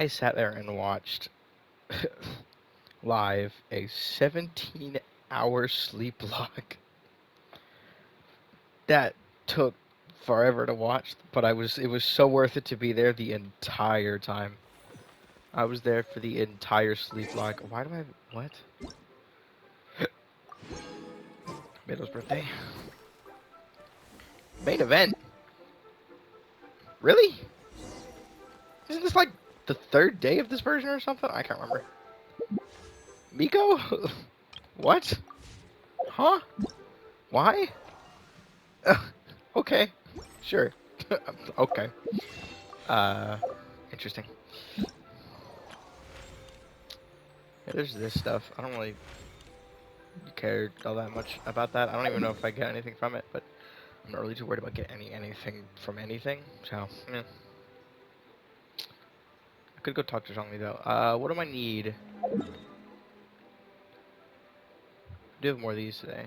I sat there and watched live a 17-hour sleep log that took forever to watch, but it was so worth it to be there the entire time. I was there for the entire sleep log. Why do I... What? Midow's birthday. Main event? Really? Isn't this like the third day of this version or something? I can't remember. Miko? What? Huh? Why? Okay. Sure. Okay. Uh, interesting. Yeah, there's this stuff. I don't really care all that much about that. I don't even know if I get anything from it, but I'm not really too worried about getting anything from anything. So, yeah. I could go talk to Zhongli though. What do I need? I do have more of these today.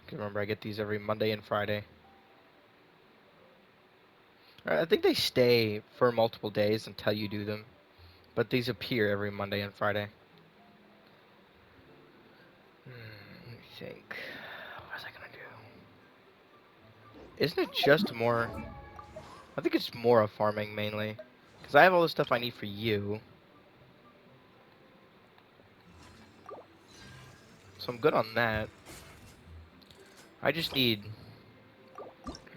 Because remember, I get these every Monday and Friday. I think they stay for multiple days until you do them. But these appear every Monday and Friday. Let me think. What was I gonna do? Isn't it just more... I think it's more of farming, mainly. Because I have all the stuff I need for you. So I'm good on that. I just need...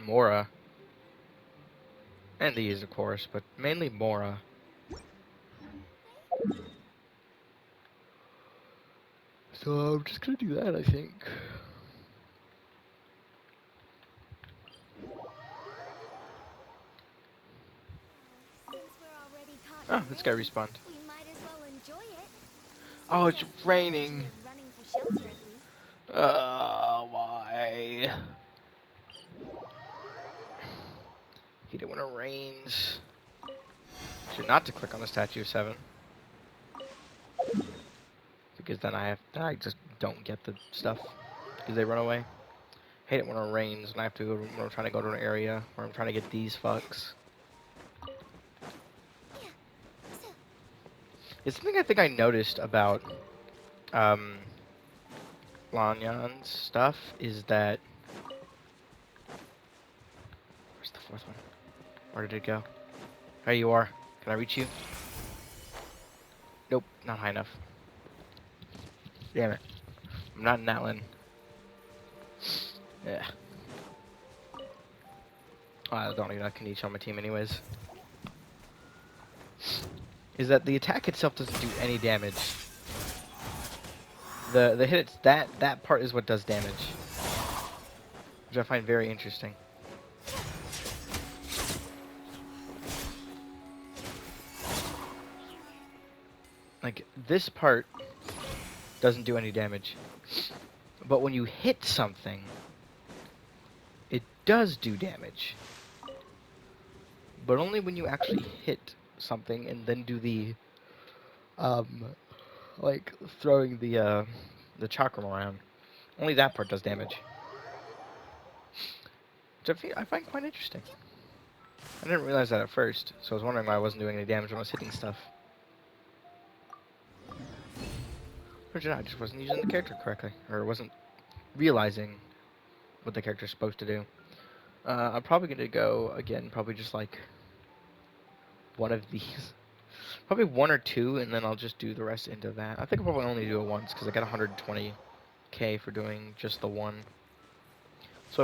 Mora. And these, of course, but mainly Mora. So I'm just gonna do that, I think. Oh, this guy respawned. Oh, it's raining. Why? Hate it when it rains. Should not to click on the statue of 7. Because then I just don't get the stuff. Because they run away. Hate it when it rains and I have to go when I'm trying to go to an area where I'm trying to get these fucks. It's something I think I noticed about Lanyan's stuff is that... Where's the fourth one? Where did it go? There you are. Can I reach you? Nope, not high enough. Damn it. I'm not in that one. Yeah. I don't even have Kanichi on my team anyways. Is that the attack itself doesn't do any damage. The hit, that part is what does damage. Which I find very interesting. Like, this part doesn't do any damage. But when you hit something, it does do damage. But only when you actually hit something and then do the, like, throwing the chakram around. Only that part does damage. Which I find quite interesting. I didn't realize that at first, so I was wondering why I wasn't doing any damage when I was hitting stuff. Or did I just wasn't using the character correctly, or wasn't realizing what the character's supposed to do. I'm probably going to go, again, probably just like one of these. Probably one or two, and then I'll just do the rest into that. I think I'll probably only do it once, because I got 120k for doing just the one. So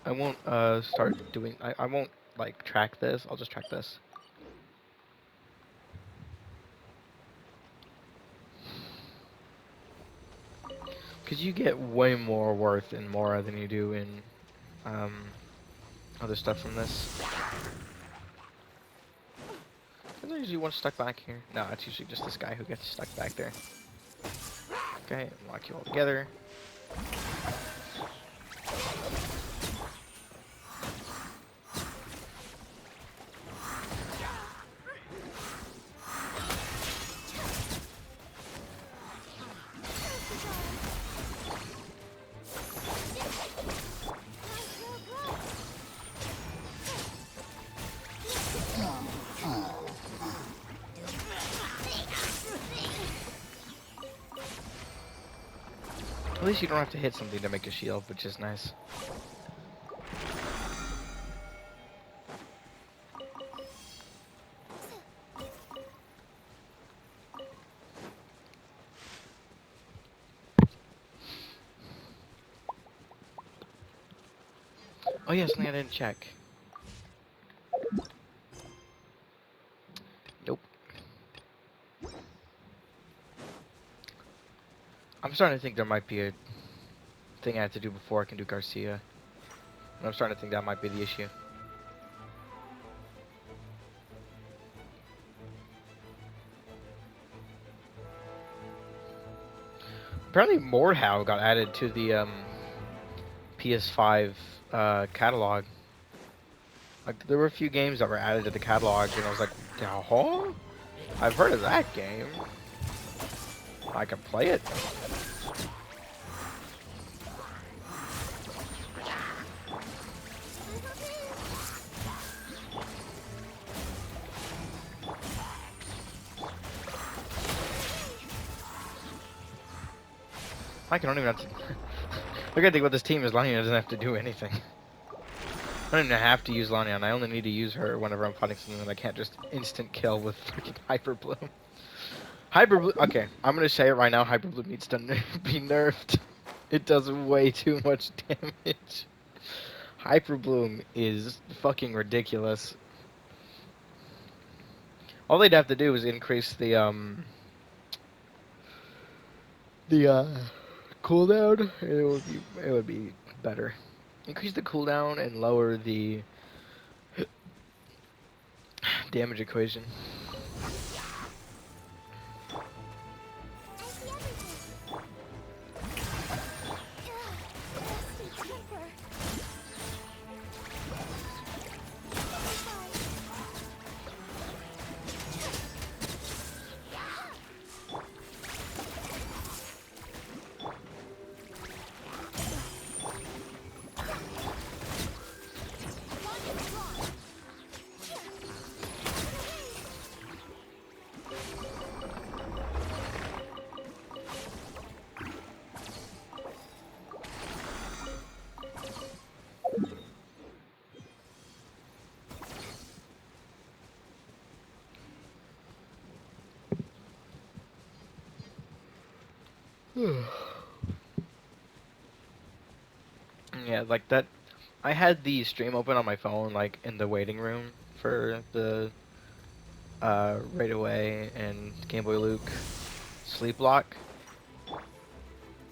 I won't start doing, I won't, like, track this. I'll just track this. Because you get way more worth in Mora than you do in other stuff from this. Is there usually one stuck back here? No, it's usually just this guy who gets stuck back there. Okay, lock you all together. least you don't have to hit something to make a shield, which is nice. Oh yeah, something I didn't check. Nope. I'm starting to think there might be a thing I have to do before I can do Garcia. And I'm starting to think that might be the issue. Apparently Mordhau got added to the PS5 catalog. Like, there were a few games that were added to the catalog, and I was like, huh? I've heard of that game. I can play it. I don't even have to... The good thing about this team is Lania doesn't have to do anything. I don't even have to use Lania, and I only need to use her whenever I'm fighting something that I can't just instant kill with freaking Hyper Bloom. Hyper Bloom... Okay, I'm gonna say it right now, Hyper Bloom needs to be nerfed. It does way too much damage. Hyper Bloom is fucking ridiculous. All they'd have to do is increase the cooldown, and it would be better. Increase the cooldown and lower the damage equation. Yeah, like that. I had the stream open on my phone, like in the waiting room for the Right Away and Game Boy Luke sleep lock.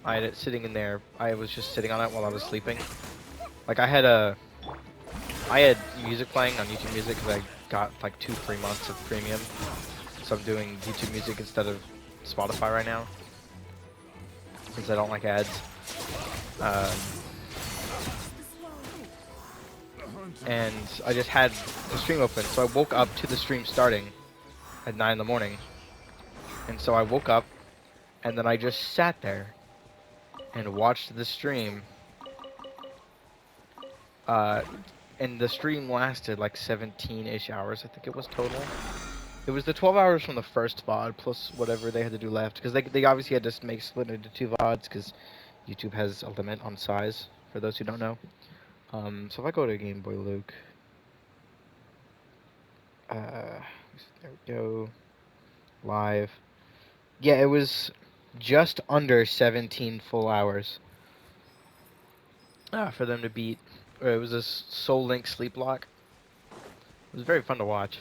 I had it sitting in there. I was just sitting on it while I was sleeping. Like I had music playing on YouTube Music because I got like 2 free months of premium, so I'm doing YouTube Music instead of Spotify right now since I don't like ads. And I just had the stream open, so I woke up to the stream starting at 9 in the morning. And so I woke up, and then I just sat there and watched the stream. And the stream lasted like 17-ish hours, I think it was total. It was the 12 hours from the first VOD, plus whatever they had to do left. Because they obviously had to split it into 2 VODs, because YouTube has a limit on size, for those who don't know. So if I go to Game Boy Luke... there we go. Live. Yeah, it was just under 17 full hours for them to beat. It was a Soul Link sleep lock. It was very fun to watch.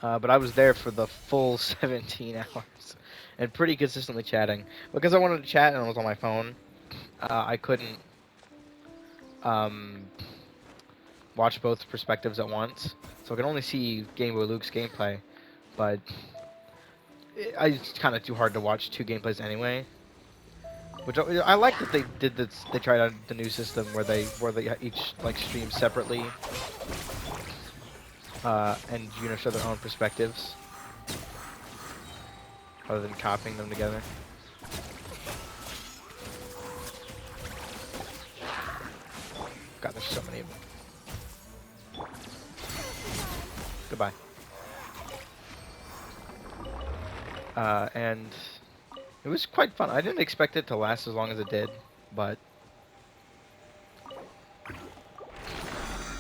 But I was there for the full 17 hours and pretty consistently chatting. Because I wanted to chat and I was on my phone, I couldn't watch both perspectives at once. So I could only see Game Boy Luke's gameplay, but it's kind of too hard to watch 2 gameplays anyway. Which I like that they did this. They tried out the new system where they each like stream separately, and show their own perspectives rather than copying them together. God, there's so many of them. Goodbye. And It was quite fun. I didn't expect it to last as long as it did, but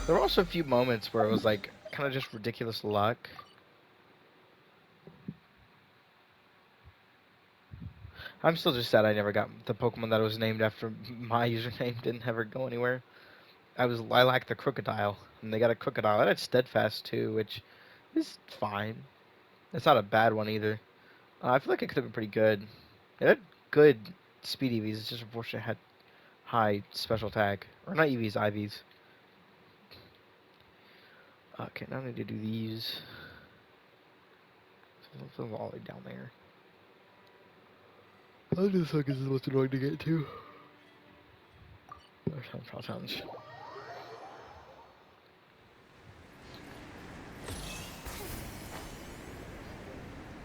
there were also a few moments where it was like kind of just ridiculous luck. I'm still just sad I never got the Pokemon that was named after my username didn't ever go anywhere. I lacked the Crocodile, and they got a Crocodile. That had Steadfast too, which is fine. It's not a bad one either. I feel like it could have been pretty good. It had good speed EVs. It's just unfortunate it had high special attack, or not EVs, IVs. Okay, now I need to do these. So all the way down there. How the fuck is this most annoying to get to? There's sounds.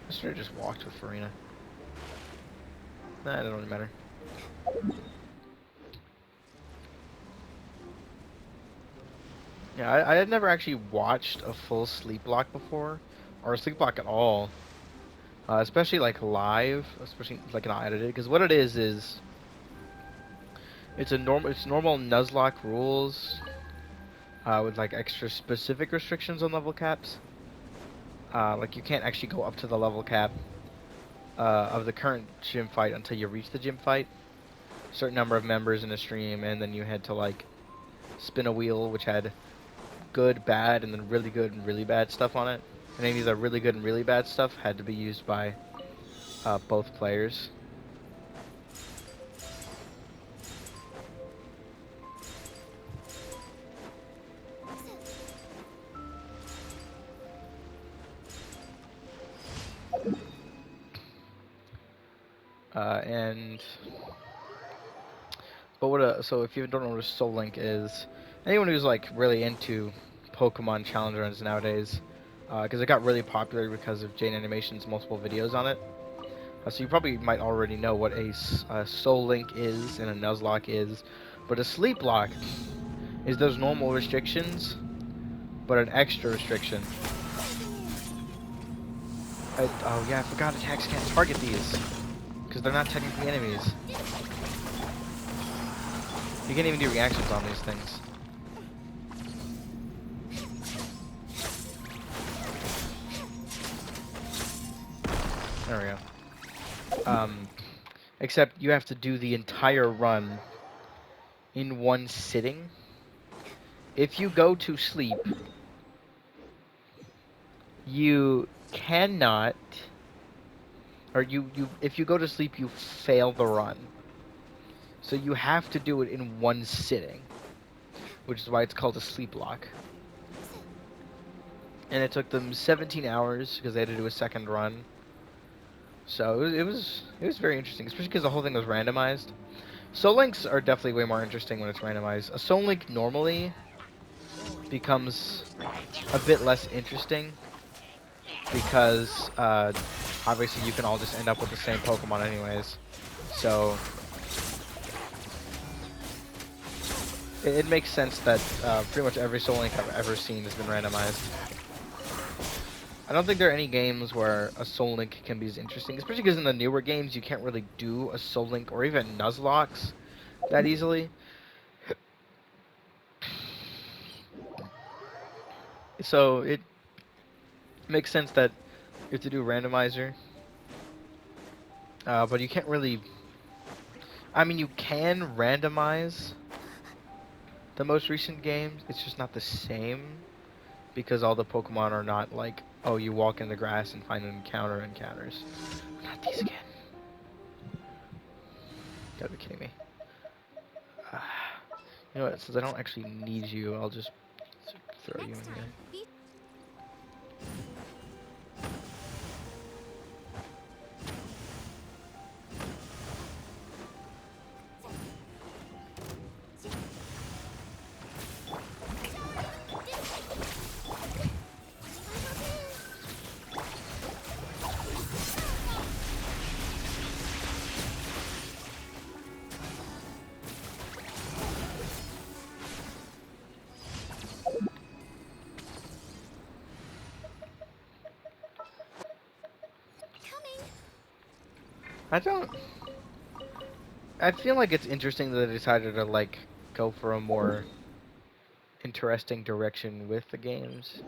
I should have just walked with Farina. Nah, it don't really matter. Yeah, I had never actually watched a full sleep block before, or a sleep block at all. Especially like live, especially like not edited. Because what it is it's normal Nuzlocke rules, with like extra specific restrictions on level caps. Like you can't actually go up to the level cap of the current gym fight until you reach the gym fight. Certain number of members in a stream, and then you had to like spin a wheel, which had good, bad, and then really good and really bad stuff on it. And any of the really good and really bad stuff had to be used by both players. And but so if you don't know what a Soul Link is, anyone who's like really into Pokemon challenge runs nowadays, because it got really popular because of Jane Animation's multiple videos on it. So you probably might already know what a Soul Link is and a Nuzlocke is, but a Sleep Lock is those normal restrictions, but an extra restriction. Oh yeah, I forgot attacks can't target these, because they're not technically enemies. You can't even do reactions on these things. There we go. Except you have to do the entire run in one sitting. If you go to sleep, you cannot, or if you go to sleep, you fail the run. So you have to do it in one sitting, which is why it's called a sleep lock. And it took them 17 hours because they had to do a second run. So it was very interesting, especially because the whole thing was randomized. Soul Links are definitely way more interesting when it's randomized. A Soul Link normally becomes a bit less interesting because obviously you can all just end up with the same Pokemon anyways. So it makes sense that pretty much every Soul Link I've ever seen has been randomized. I don't think there are any games where a Soul Link can be as interesting, especially because in the newer games you can't really do a Soul Link or even Nuzlocks that easily. So it makes sense that you have to do a randomizer. But you can't really... I mean, you can randomize the most recent games. It's just not the same because all the Pokemon are not like, oh, you walk in the grass and find an encounters. Not these again. Gotta be kidding me. You know what, since I don't actually need you, I'll just throw you in here. I don't. I feel like it's interesting that they decided to like go for a more interesting direction with the games.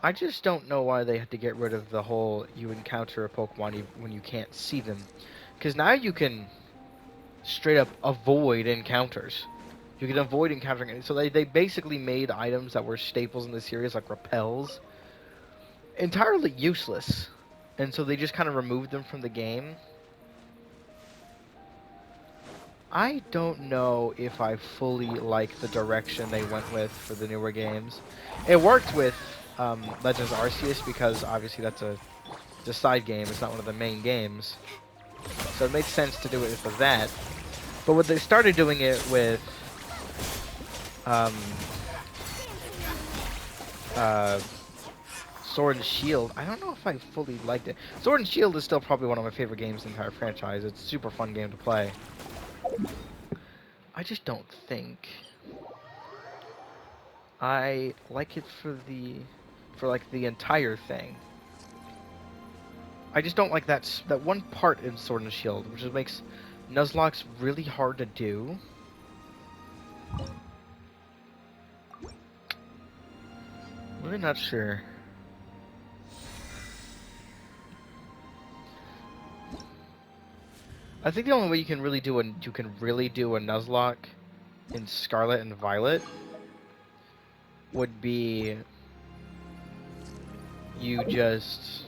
I just don't know why they had to get rid of the whole you encounter a Pokemon when you can't see them. Because now you can straight up avoid encounters. You can avoid encountering it. So they basically made items that were staples in the series, like repels, entirely useless. And so they just kind of removed them from the game. I don't know if I fully like the direction they went with for the newer games. It worked with Legends Arceus because obviously it's a side game. It's not one of the main games, so it made sense to do it for that. But when they started doing it with um, uh, Sword and Shield, I don't know if I fully liked it. Sword and Shield is still probably one of my favorite games in the entire franchise. It's a super fun game to play. I just don't think I like it for like the entire thing. I just don't like that one part in Sword and Shield, which makes Nuzlocke really hard to do. Really not sure. I think the only way you can really do a Nuzlocke in Scarlet and Violet would be you just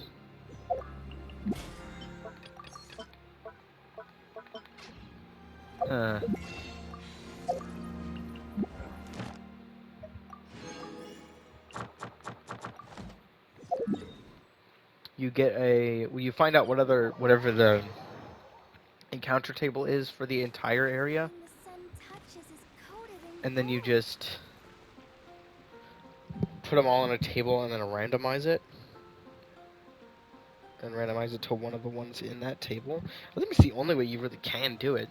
uh, you find out whatever the encounter table is for the entire area, and then you just put them all on a table and then randomize it. And randomize it to one of the ones in that table. I think it's the only way you really can do it.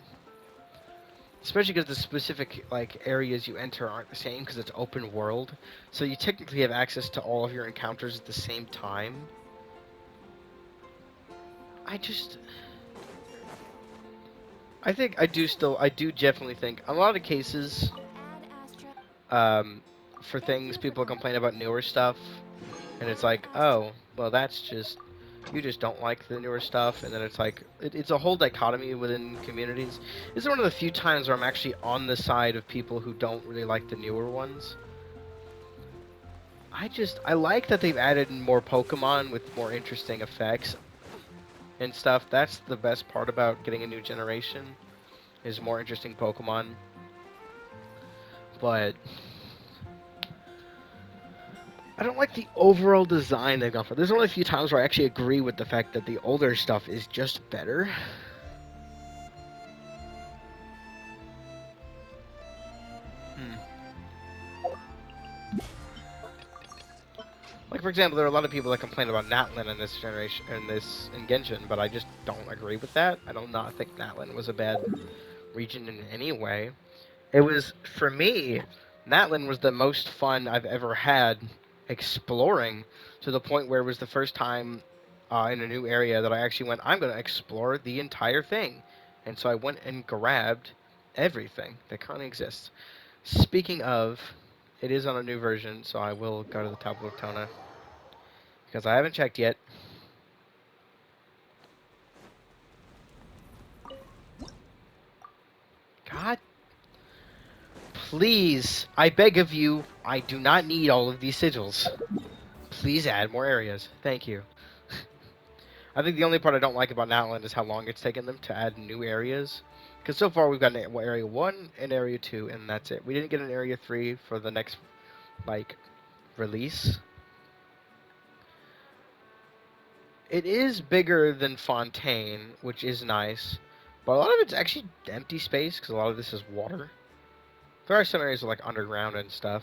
Especially because the specific like areas you enter aren't the same because it's open world. So you technically have access to all of your encounters at the same time. I do definitely think a lot of cases um, for things people complain about newer stuff, and it's like, oh, well, that's just you just don't like the newer stuff, and then it's like it's a whole dichotomy within communities. This is one of the few times where I'm actually on the side of people who don't really like the newer ones. I like that they've added more Pokemon with more interesting effects and stuff. That's the best part about getting a new generation is more interesting Pokemon. But I don't like the overall design they've gone for. There's only a few times where I actually agree with the fact that the older stuff is just better. Like for example, there are a lot of people that complain about Natlin in this generation, in Genshin, but I just don't agree with that. I do not think Natlin was a bad region in any way. It was for me, Natlin was the most fun I've ever had exploring to the point where it was the first time in a new area that I actually went. I'm going to explore the entire thing, and so I went and grabbed everything that currently exists. Speaking of, it is on a new version, so I will go to the top of Tona because I haven't checked yet. God, please, I beg of you, I do not need all of these sigils. Please add more areas. Thank you. I think the only part I don't like about Natland is how long it's taken them to add new areas. Because so far we've got an Area 1 and Area 2, and that's it. We didn't get an Area 3 for the next, like, release. It is bigger than Fontaine, which is nice. But a lot of it's actually empty space, because a lot of this is water. There are some areas with, like, underground and stuff.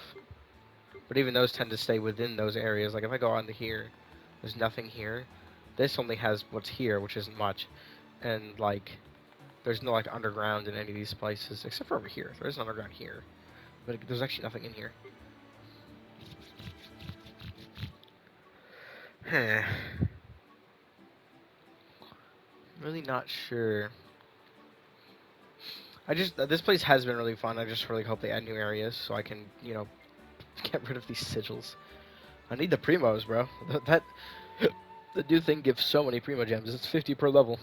But even those tend to stay within those areas. Like, if I go onto here, there's nothing here. This only has what's here, which isn't much. And, like, there's no, like, underground in any of these places, except for over here. There is an underground here. But there's actually nothing in here. Really not sure. This place has been really fun. I just really hope they add new areas so I can, get rid of these sigils. I need the primos, bro. That the new thing gives so many primo gems. It's 50 per level.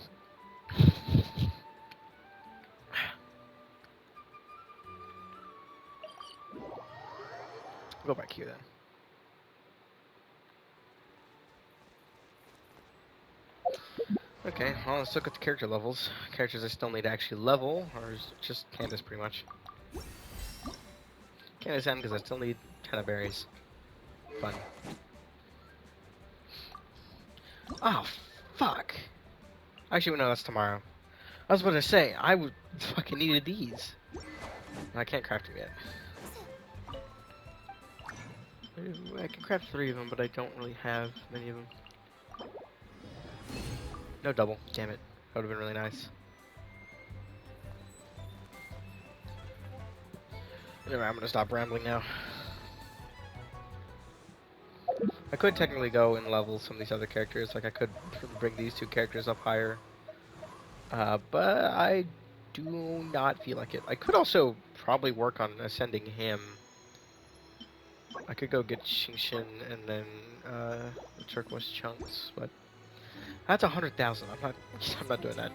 Go back here then. Okay, well, let's look at the character levels. Characters I still need to actually level, or is it just Candace pretty much? Candace N because I still need 10 of berries. Fun. Oh, fuck. Actually, no, that's tomorrow. I was about to say, I would fucking needed these. I can't craft them yet. I can craft 3 of them, but I don't really have many of them. No double. Damn it. That would have been really nice. Anyway, I'm gonna stop rambling now. I could technically go and level some of these other characters. Like, I could bring these 2 characters up higher. But I do not feel like it. I could also probably work on ascending him. I could go get Genshin and then the turquoise chunks, but that's 100,000. I'm not doing that.